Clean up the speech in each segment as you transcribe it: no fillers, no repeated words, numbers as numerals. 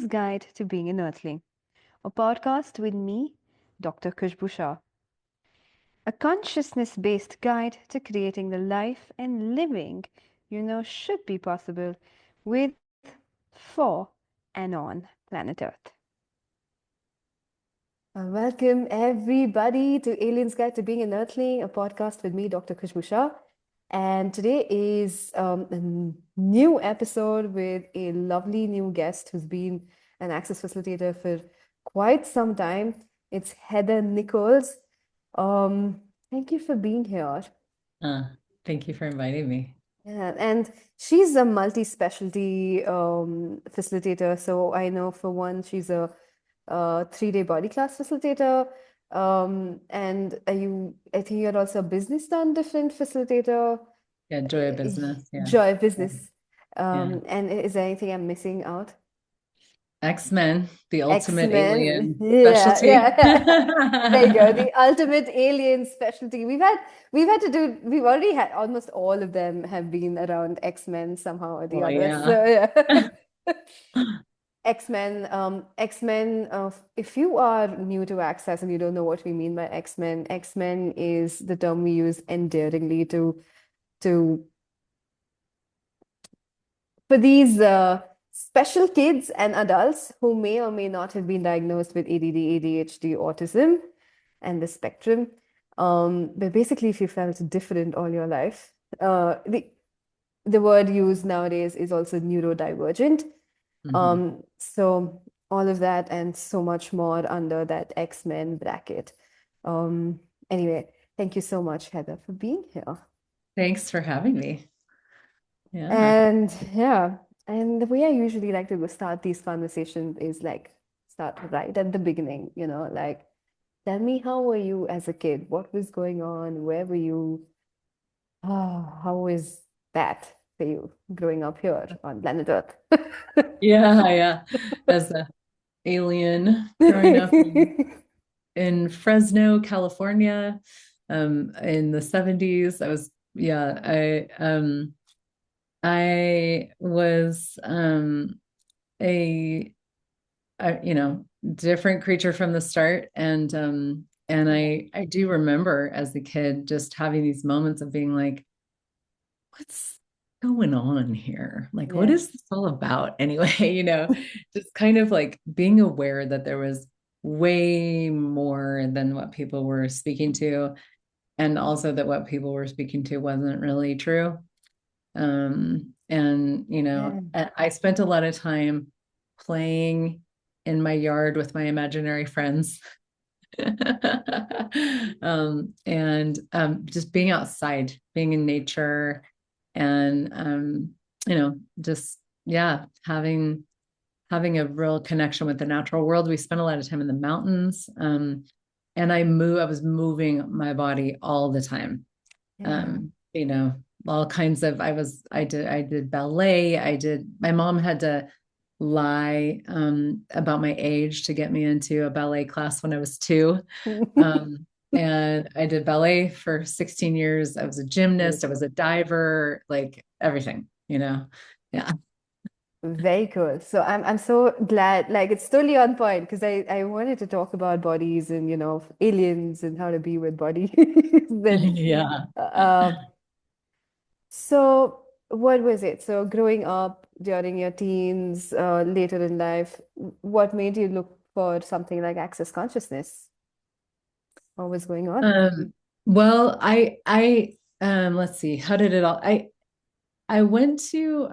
Alien's Guide to Being an Earthling, a podcast with me, Dr. Khushboo Shah, a consciousness-based guide to creating the life and living you know should be possible with, for, and on planet Earth. Welcome everybody to Alien's Guide to Being an Earthling, a podcast with me, Dr. Khushboo Shah. And today is a new episode with a lovely new guest who's been an Access Facilitator for quite some time. It's Heather Nichols. Thank you for being here. Thank you for inviting me. Yeah, and she's a multi-specialty facilitator. So I know for one, she's a 3-day body class facilitator. And I think you're also a business done different facilitator. Yeah, joy of business. Yeah. Joy of business. Yeah. And is there anything I'm missing out? X-Men, the ultimate X-Men. alien Yeah, specialty. yeah. There you go. The ultimate alien specialty. We've already had almost all of them have been around X-Men somehow or the Oh other. yeah. So yeah. X-Men, if you are new to Access and you don't know what we mean by X-Men, X-Men is the term we use endearingly to for these special kids and adults who may or may not have been diagnosed with ADD, ADHD, autism, and the spectrum. But basically, if you felt different all your life, the word used nowadays is also neurodivergent. So all of that and so much more under that X-Men bracket. Anyway, thank you so much, Heather, for being here. Thanks for having me. Yeah. And yeah, and the way I usually like to start these conversations is like start right at the beginning, like tell me how were you as a kid? What was going on? Where were you? How was that for you growing up here on planet Earth? Yeah. As an alien growing up in Fresno, California, in the 70s. I was a different creature from the start. And I do remember as a kid just having these moments of being like, what's going on here? Like, what Yeah. is this all about anyway? Just kind of like being aware that there was way more than what people were speaking to, and also that what people were speaking to wasn't really true. Yeah. I spent a lot of time playing in my yard with my imaginary friends. Just being outside, being in nature, and just yeah, having a real connection with the natural world. We spent a lot of time in the mountains, and I was moving my body all the time. Yeah. All kinds of I did ballet. My mom had to lie about my age to get me into a ballet class when I was 2. And I did ballet for 16 years. I was a gymnast, I was a diver, like everything. Yeah. Very cool. So I'm so glad, like it's totally on point because I wanted to talk about bodies and aliens and how to be with bodies. Then Yeah. uh, so what was it? So growing up during your teens, later in life, what made you look for something like Access Consciousness? What was going on? Well, let's see, how did it all I went to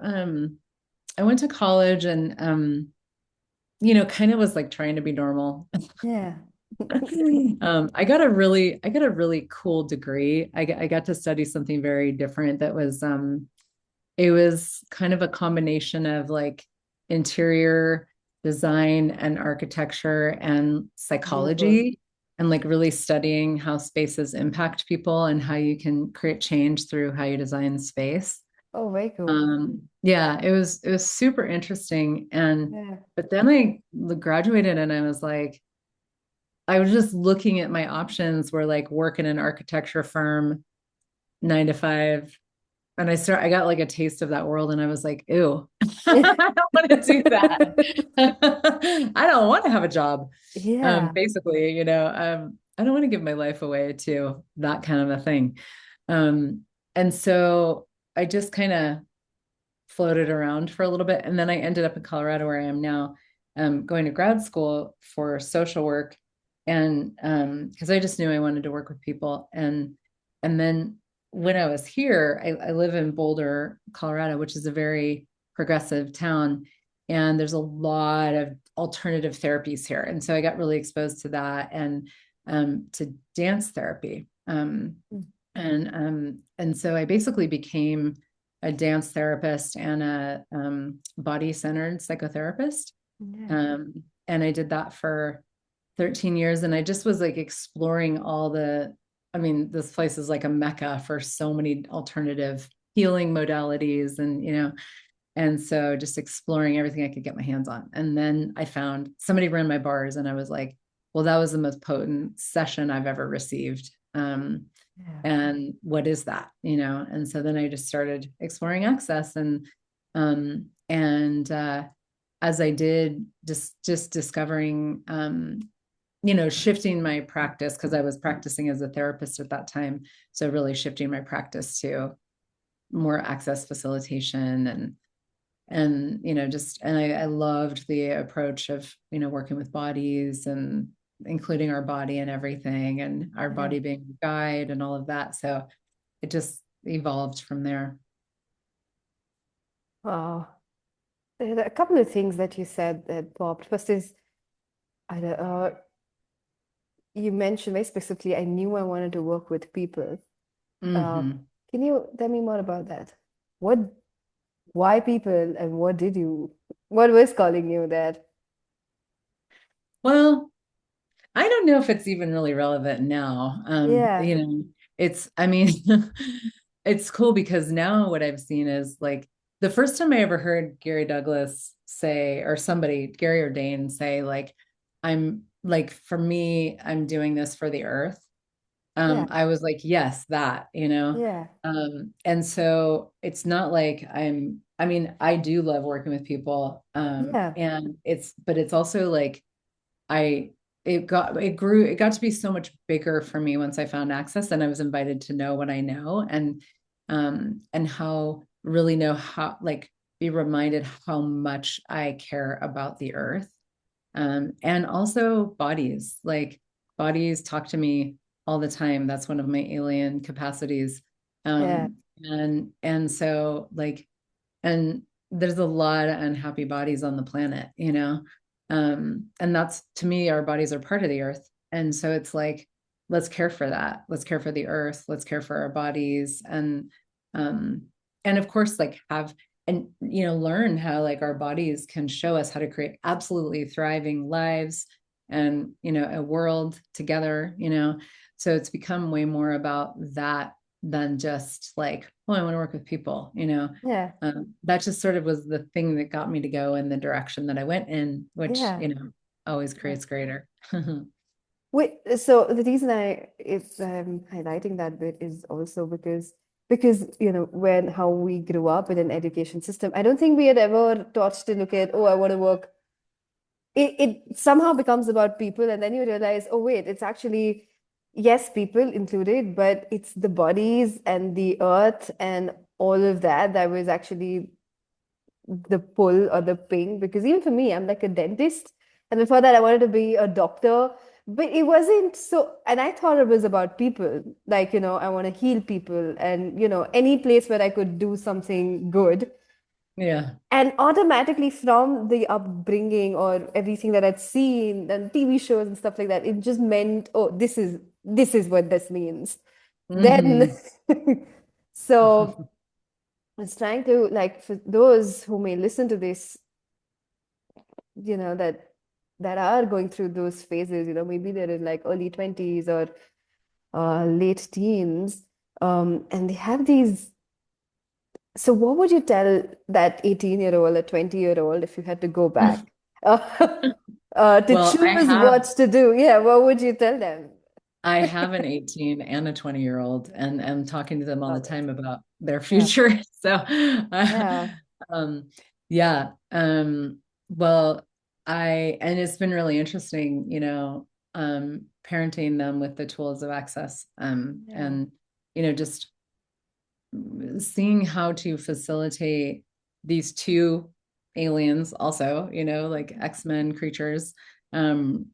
college, and kind of was like trying to be normal. Yeah. I got a really cool degree. I got to study something very different that was it was kind of a combination of like interior design and architecture and Beautiful. psychology, and like really studying how spaces impact people and how you can create change through how you design space. Oh, very cool. Yeah, it was super interesting. Yeah. But then I graduated, and I was just looking at my options were like work in an architecture firm, 9 to 5, I got like a taste of that world and I was like, ew, I don't want to do that. I don't want to have a job. Yeah. Basically, I don't want to give my life away to that kind of a thing. And so I just kind of floated around for a little bit. And then I ended up in Colorado where I am now, going to grad school for social work. And because I just knew I wanted to work with people. And then when I was here, I live in Boulder, Colorado, which is a very progressive town. And there's a lot of alternative therapies here. And so I got really exposed to that and to dance therapy. And so I basically became a dance therapist and a body-centered psychotherapist. Yeah. And I did that for 13 years. And I just was like exploring I mean, this place is like a mecca for so many alternative healing modalities and so just exploring everything I could get my hands on. And then I found somebody ran my bars and I was like, well, that was the most potent session I've ever received. Yeah. And what is that? And so then I just started exploring access and as I did just discovering shifting my practice because I was practicing as a therapist at that time, so really shifting my practice to more access facilitation and I loved the approach of working with bodies and including our body and everything and our Yeah. body being a guide and all of that, so it just evolved from there. Wow. There are a couple of things that you said that popped. First is, you mentioned very specifically, I knew I wanted to work with people. Uh, Mm-hmm. can you tell me more about that? What, why people, and what was calling you that? Well, I don't know if it's even really relevant now. Yeah, I mean, it's cool because now what I've seen is like the first time I ever heard Gary Douglas say, or somebody, Gary or Dane say, like, I'm like, for me, I'm doing this for the earth. yeah, I was like, yes, that. yeah, And so it's not like I mean, I do love working with people. yeah, But it's also like, I it got to be so much bigger for me once I found access and I was invited to know what I know and how really know how like be reminded how much I care about the earth. And also bodies talk to me all the time. That's one of my alien capacities. yeah, And so like and there's a lot of unhappy bodies on the planet. And that's, to me, our bodies are part of the earth, and so it's like, let's care for that, let's care for the earth, let's care for our bodies, um and of course like have and learn how like our bodies can show us how to create absolutely thriving lives and a world together. So it's become way more about that than just like, oh, I want to work with people. yeah, That just sort of was the thing that got me to go in the direction that I went in, which, yeah. always Yeah. creates greater. Wait, so the reason I'm highlighting that bit is also because when how we grew up in an education system, I don't think we had ever taught to look at, oh, I want to work. It somehow becomes about people, and then you realize, oh wait, it's actually yes, people included, but it's the bodies and the earth and all of that was actually the pull or the ping. Because even for me, I'm like a dentist, and before that, I wanted to be a doctor, but it wasn't so. And I thought it was about people, like I want to heal people, and any place where I could do something good. Yeah. And automatically from the upbringing or everything that I'd seen and TV shows and stuff like that, it just meant, oh, this is what this means. Then, Hmm. so I was trying to like for those who may listen to this, that are going through those phases, maybe they're in like early 20s or late teens, and they have these. So, what would you tell that 18-year-old or 20-year-old if you had to go back to Well, I choose have what to do? Yeah, what would you tell them? I have an 18 and a 20-year-old, and I'm talking to them all the Love it. time about their Yeah. future. So, Yeah. um, yeah. Well, and it's been really interesting, parenting them with the tools of access, Yeah. and, just seeing how to facilitate these two aliens also, like X-Men creatures, um,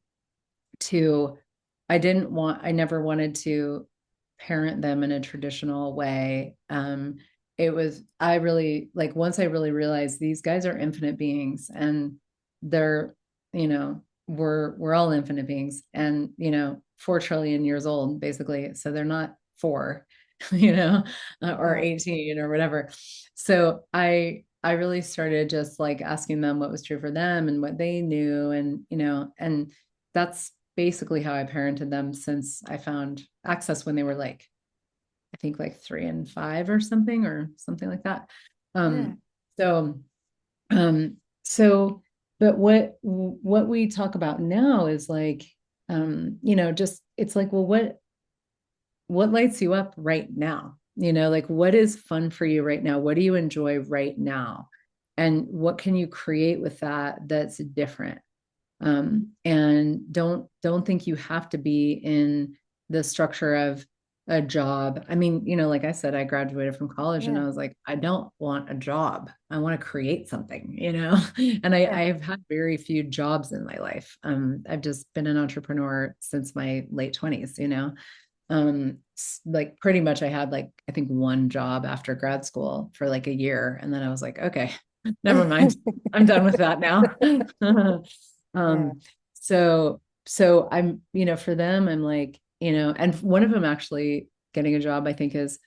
to I never wanted to parent them in a traditional way. It was I really like once I really realized these guys are infinite beings, and they're, we're all infinite beings, and 4 trillion years old basically, so they're not four, or Yeah. 18 or whatever. So I really started just like asking them what was true for them and what they knew, and and that's basically how I parented them since I found Access when they were like, I think like 3 and 5 or something like that. Yeah. Um, so, um, so, but what we talk about now is like, just it's like, well, what lights you up right now? Like what is fun for you right now? What do you enjoy right now? And what can you create with that that's different? And don't think you have to be in the structure of a job. I mean, like I said, I graduated from college and Yeah. I was like, I don't want a job. I want to create something, and Yeah. I've had very few jobs in my life. I've just been an entrepreneur since my late 20s, like pretty much I had like I think one job after grad school for like a year, and then I was like, okay, never mind, I'm done with that now. Yeah. um so I'm, for them I'm like, and one of them actually getting a job I think is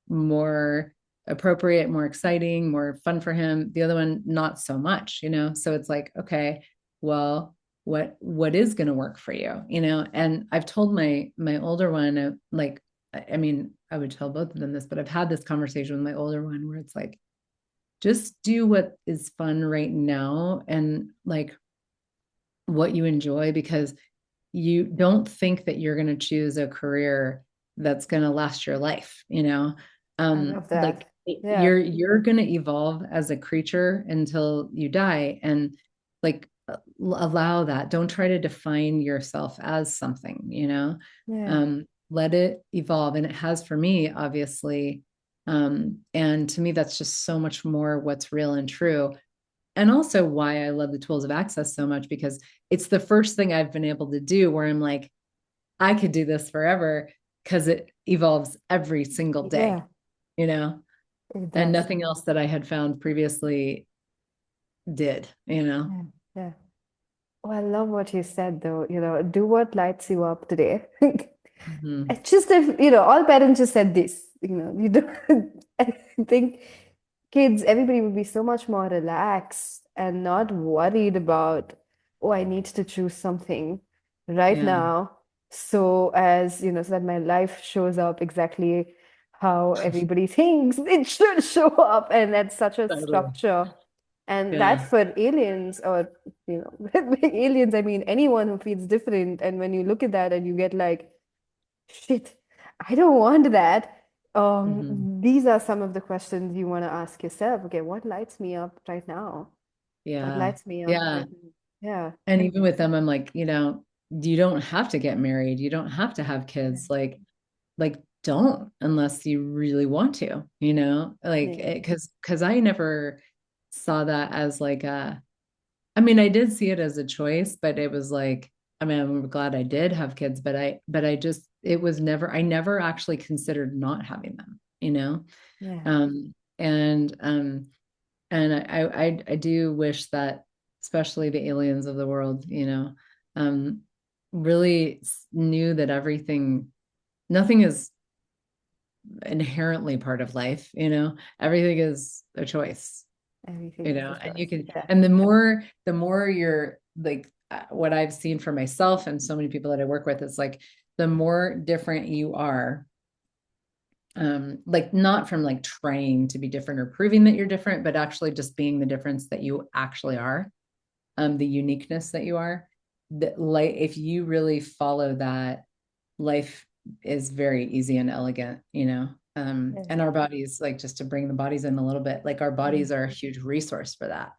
more appropriate, more exciting, more fun for him. The other one not so much, so it's like, okay, well, what is going to work for you, and I've told my older one, like, I mean, I would tell both of them this, but I've had this conversation with my older one where it's like, just do what is fun right now and like what you enjoy, because you don't think that you're going to choose a career that's going to last your life, I love like that. Yeah. you're going to evolve as a creature until you die, and like allow that. Don't try to define yourself as something, Yeah. let it evolve, and it has for me, obviously. And to me that's just so much more what's real and true, and also why I love the tools of access so much, because it's the first thing I've been able to do where I'm like, I could do this forever because it evolves every single day, Yeah. you know, It and does. nothing else that I had found previously did. Yeah. Yeah. Oh, I love what you said though, do what lights you up today. Mhm. It's just if, all parents just said this, you don't, I think kids, everybody would be so much more relaxed and not worried about, oh, I need to choose something right Yeah, now. So as, so that my life shows up exactly how everybody thinks it should show up and at such a totally. structure. And that Yeah, for aliens, or, with aliens, I mean anyone who feels different. And when you look at that and you get like, shit, I don't want that. hmm, These are some of the questions you want to ask yourself. Okay, what lights me up right now? What yeah, lights me up yeah. right now? Yeah, And even with them, I'm like, you don't have to get married. You don't have to have kids. Like don't, unless you really want to, like, yeah, because I never saw that as like I mean, I did see it as a choice, but it was like, I mean, I'm glad I did have kids, but I just, it was never, I never actually considered not having them, yeah. um and I do wish that especially the aliens of the world, um really knew that nothing is inherently part of life, everything is a choice, Everything is a and choice. you can, Yeah, and the more you're like, what I've seen for myself and so many people that I work with, is like the more different you are, like not from like trying to be different or proving that you're different, but actually just being the difference that you actually are, the uniqueness that you are, that like if you really follow that, life is very easy and elegant, Yeah. and our bodies, like, just to bring the bodies in a little bit, like, our bodies are a huge resource for that.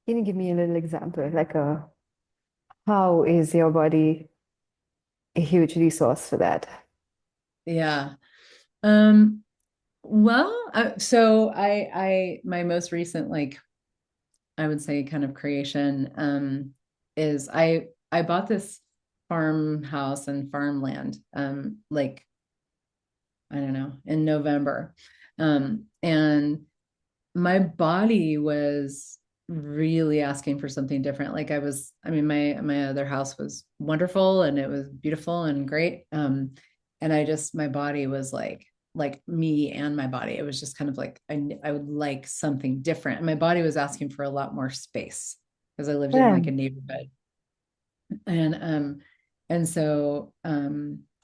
Can you give me a little example? Like how is your body a huge resource for that? Yeah. Well, my most recent, like, I would say, kind of creation, is I bought this farmhouse and farmland, like, I don't know, in November. And my body was really asking for something different. Like, I mean, my other house was wonderful and it was beautiful and great. And my body was like me and my body. It was just kind of like, I would like something different. And my body was asking for a lot more space because I lived in Yeah. like a neighborhood. And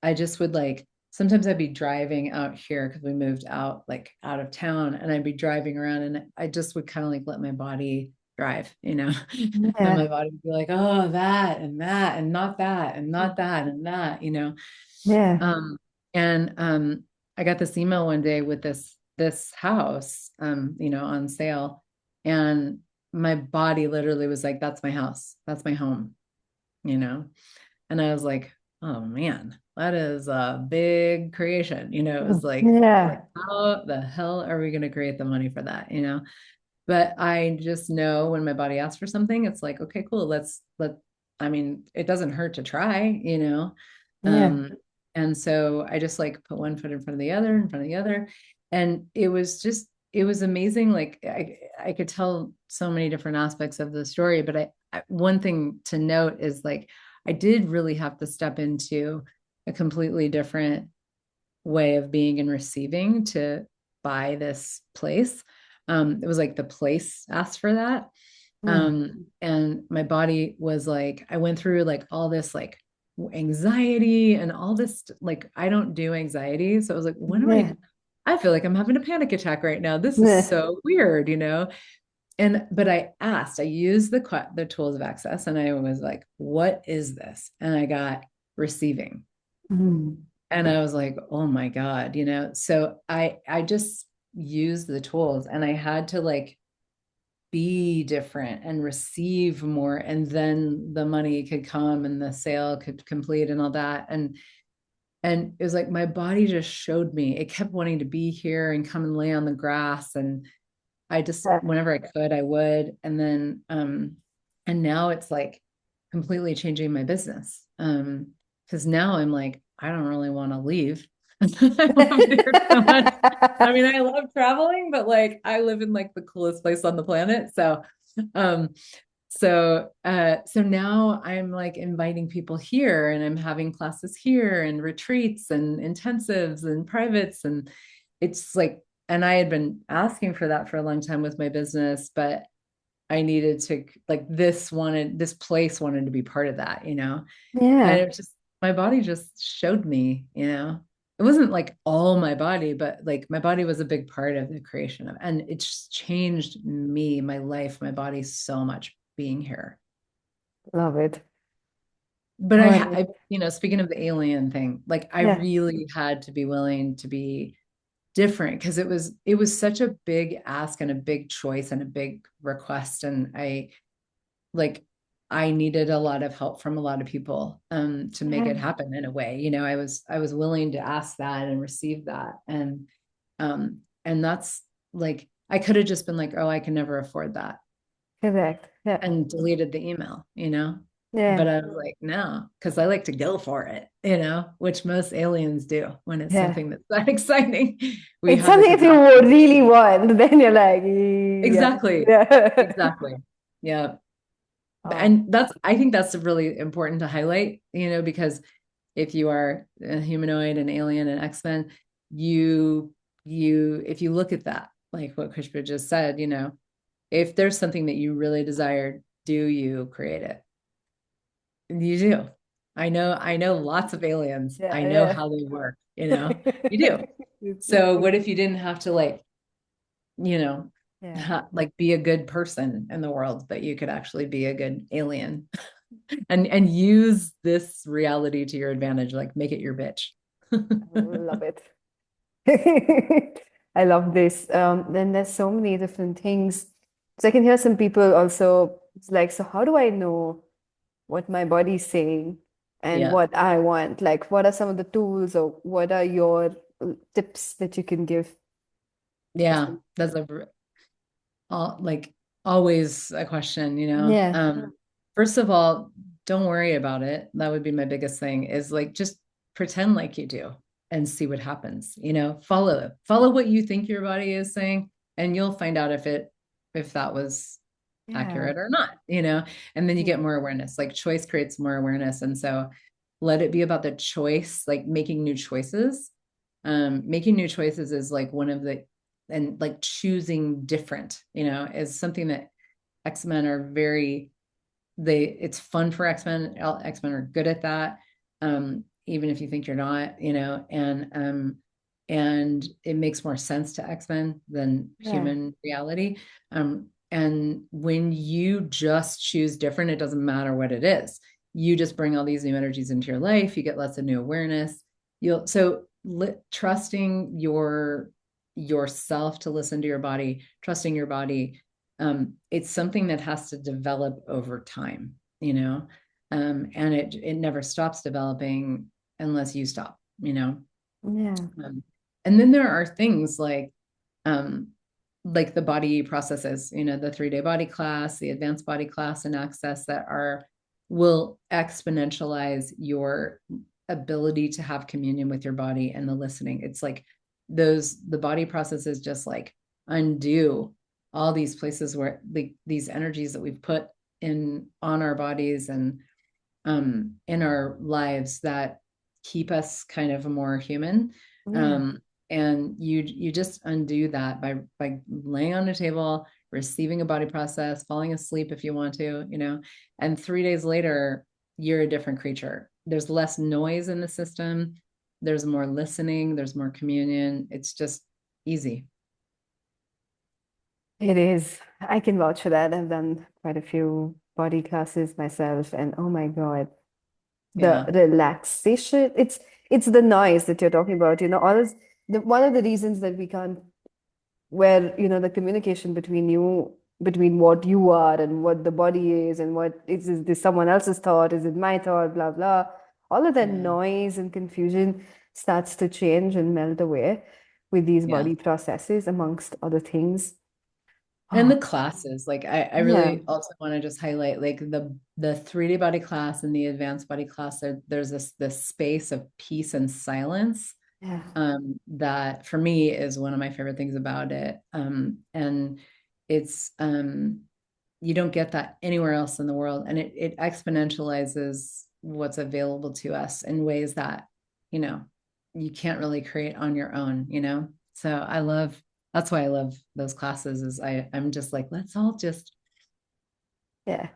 I just would, like, sometimes I'd be driving out here because we moved out, like, out of town, and I'd be driving around and I just would kind of like let my body drive, and my Yeah. body would be like, oh, that and that and not that and not that and that. Yeah. um and I got this email one day with this house, on sale, and my body literally was like, that's my house, that's my home, you know? And I was like, oh man, that is a big creation. It was like, Yeah. how the hell are we going to create the money for that? But I just know when my body asks for something, it's like, okay, cool. I mean, it doesn't hurt to try. Yeah. Um, and so I just, like, put one foot in front of the other, in front of the other. And it was amazing. Like, I could tell so many different aspects of the story, but one thing to note is, like, I did really have to step into a completely different way of being and receiving to buy this place. It was like the place asked for that. Yeah. And my body was like, I went through, like, all this, like, anxiety and all this, like, I don't do anxiety. So I was like, Yeah. I feel like I'm having a panic attack right now. This is Yeah. so weird. But I used the tools of access, and I was like, what is this? And I got receiving. Mm. And I was like, oh my God. So I just used the tools, and I had to, like, be different and receive more, and then the money could come and the sale could complete and all that. And it was like my body just showed me. It kept wanting to be here and come and lay on the grass, and I just, Yeah. whenever I could, I would. And now it's like completely changing my business. Because now I'm like, I don't really want to leave. I love it here so much. I mean, I love traveling, but, like, I live in, like, the coolest place on the planet. Um, so now I'm, like, inviting people here, and I'm having classes here and retreats and intensives and privates. And it's like, and I had been asking for that for a long time with my business, but I needed to, like, this place wanted to be part of that. And Yeah. it just, my body just showed me. It wasn't like all my body, but, like, my body was a big part of the creation and it just changed me, my life, my body so much being here. Love it. But All right. speaking of the alien thing, like, I Yeah. really had to be willing to be different because it was such a big ask and a big choice and a big request, and like I needed a lot of help from a lot of people to make it Yeah. happen in a way. I was willing to ask that and receive that, and that's, like, I could have just been like, oh, I can never afford that, Correct. Yeah. and deleted the email. But Yeah. I was like, no, because I like to go for it, which most aliens do when it's Yeah. something that's that exciting. We It's have the something if you capacity. really want, then you're like, yeah. Exactly. Yeah. Exactly. Yeah. Oh, And I think that's really important to highlight, because if you are a humanoid, an alien, an X-Men, if you look at that, like what Khushboo just said, if there's something that you really desire, do you create it? You do. I know lots of aliens. I know yeah. how they work, you do. Yeah. So what if you didn't have to, like, you know, Yeah. like, be a good person in the world, but you could actually be a good alien? and use this reality to your advantage, like make it your bitch. I love it. I love this. Then there's so many different things. So I can hear some people also, it's like, so how do I know what my body's saying and Yeah. what I want? Like, what are some of the tools or what are your tips that you can give? Yeah, that's a like always a question, Yeah, first of all, don't worry about it. That would be my biggest thing, is like just pretend like you do and see what happens. Follow what you think your body is saying, and you'll find out if that was yeah, accurate or not. And then you get more awareness. Like choice creates more awareness. And so let it be about the choice, like making new choices. Making new choices is like one of the, and like choosing different, is something that X-Men are very, it's fun for X-Men. X-Men are good at that. Even if you think you're not, and it makes more sense to X-Men than yeah, human reality. And when you just choose different, it doesn't matter what it is. You just bring all these new energies into your life. You get lots of new awareness. Trusting yourself to listen to your body, trusting your body. It's something that has to develop over time. And it never stops developing unless you stop. yeah, Um, and then there are things um, like the body processes, the 3-day body class, the advanced body class and access that will exponentialize your ability to have communion with your body and the listening. It's like the body processes just like undo all these places where these energies that we've put in on our bodies and in our lives that keep us kind of more human. yeah. And you just undo that by laying on a table, receiving a body process, falling asleep if you want to. And 3 days later, you're a different creature. There's less noise in the system. There's more listening. There's more communion. It's just easy. It is. I can vouch for that. I've done quite a few body classes myself, and oh my God, the Yeah. relaxation. It's the noise that you're talking about. All this, one of the reasons that we can't, where the communication between what you are and what the body is and what is this someone else's thought, is it my thought, blah blah. All of that Yeah. noise and confusion starts to change and melt away with these Yeah. body processes, amongst other things. And Oh, the classes, like I yeah, really also want to just highlight like the 3-day body class and the advanced body class. There's this space of peace and silence yeah, that for me is one of my favorite things about it. And it's you don't get that anywhere else in the world, and it exponentializes what's available to us in ways that you know you can't really create on your own. So that's why I love those classes. Is I'm just like, let's all just yeah.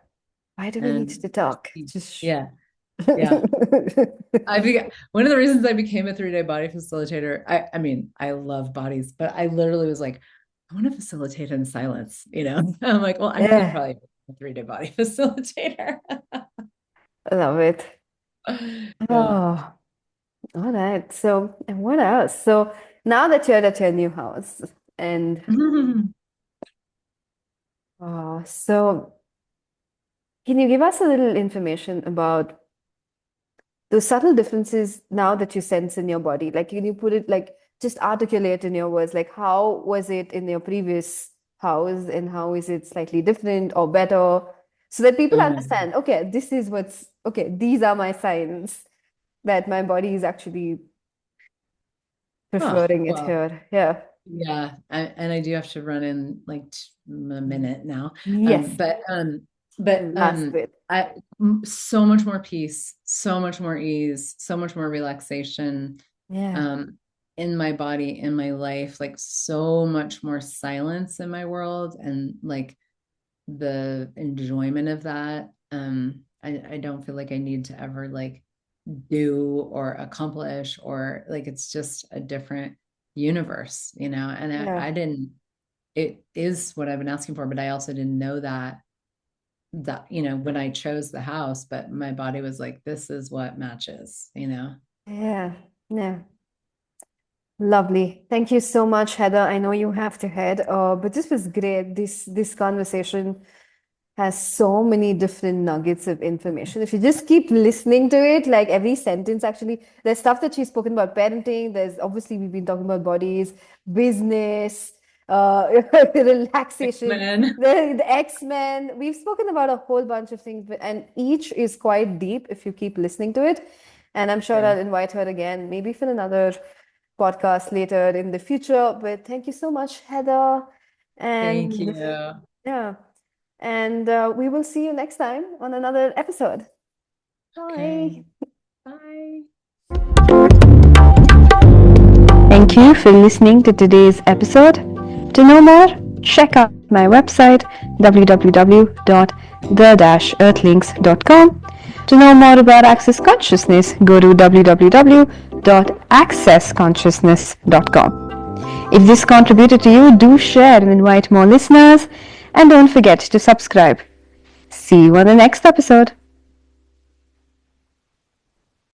Why do we need and to talk? Just yeah, yeah. One of the reasons I became a 3-day body facilitator. I mean, I love bodies, but I literally was like, I want to facilitate in silence. I'm like, well, I'm gonna yeah, probably be a 3-day body facilitator. I love it. Yeah. Oh, all right. So, and what else? So now that you're at your new house, and so can you give us a little information about the subtle differences now that you sense in your body? Like, can you put it like just articulate in your words, like how was it in your previous house and how is it slightly different or better? So that people Oh my God. understand, okay, this is okay, these are my signs that my body is actually Oh, preferring it well, here. Yeah. yeah. And I do have to run in like a minute now. Yes. But Last bit. so much more peace, so much more ease, so much more relaxation Yeah. um in my body, in my life, like so much more silence in my world, and like the enjoyment of that. I don't feel like I need to ever like do or accomplish, or like it's just a different universe. And Yeah. I didn't, it is what I've been asking for, but I also didn't know that that, you know, when I chose the house, but my body was like, this is what matches, you know? Yeah. Yeah. Lovely. Thank you so much, Heather. I know you have to head, but this was great. This conversation has so many different nuggets of information. If you just keep listening to it, like every sentence, actually, there's stuff that she's spoken about parenting. There's obviously we've been talking about bodies, business, relaxation, X-Men. the X-Men. We've spoken about a whole bunch of things, and each is quite deep if you keep listening to it. And I'm sure Yeah. I'll invite her again, maybe for another podcast later in the future. But thank you so much, Heather. Thank And you. yeah. And we will see you next time on another episode. Okay. Bye. Bye. Thank you for listening to today's episode. To know more, check out my website www.the-earthlings.com. To know more about Access Consciousness, go to www.accessconsciousness.com. If this contributed to you, do share and invite more listeners. And don't forget to subscribe. See you on the next episode.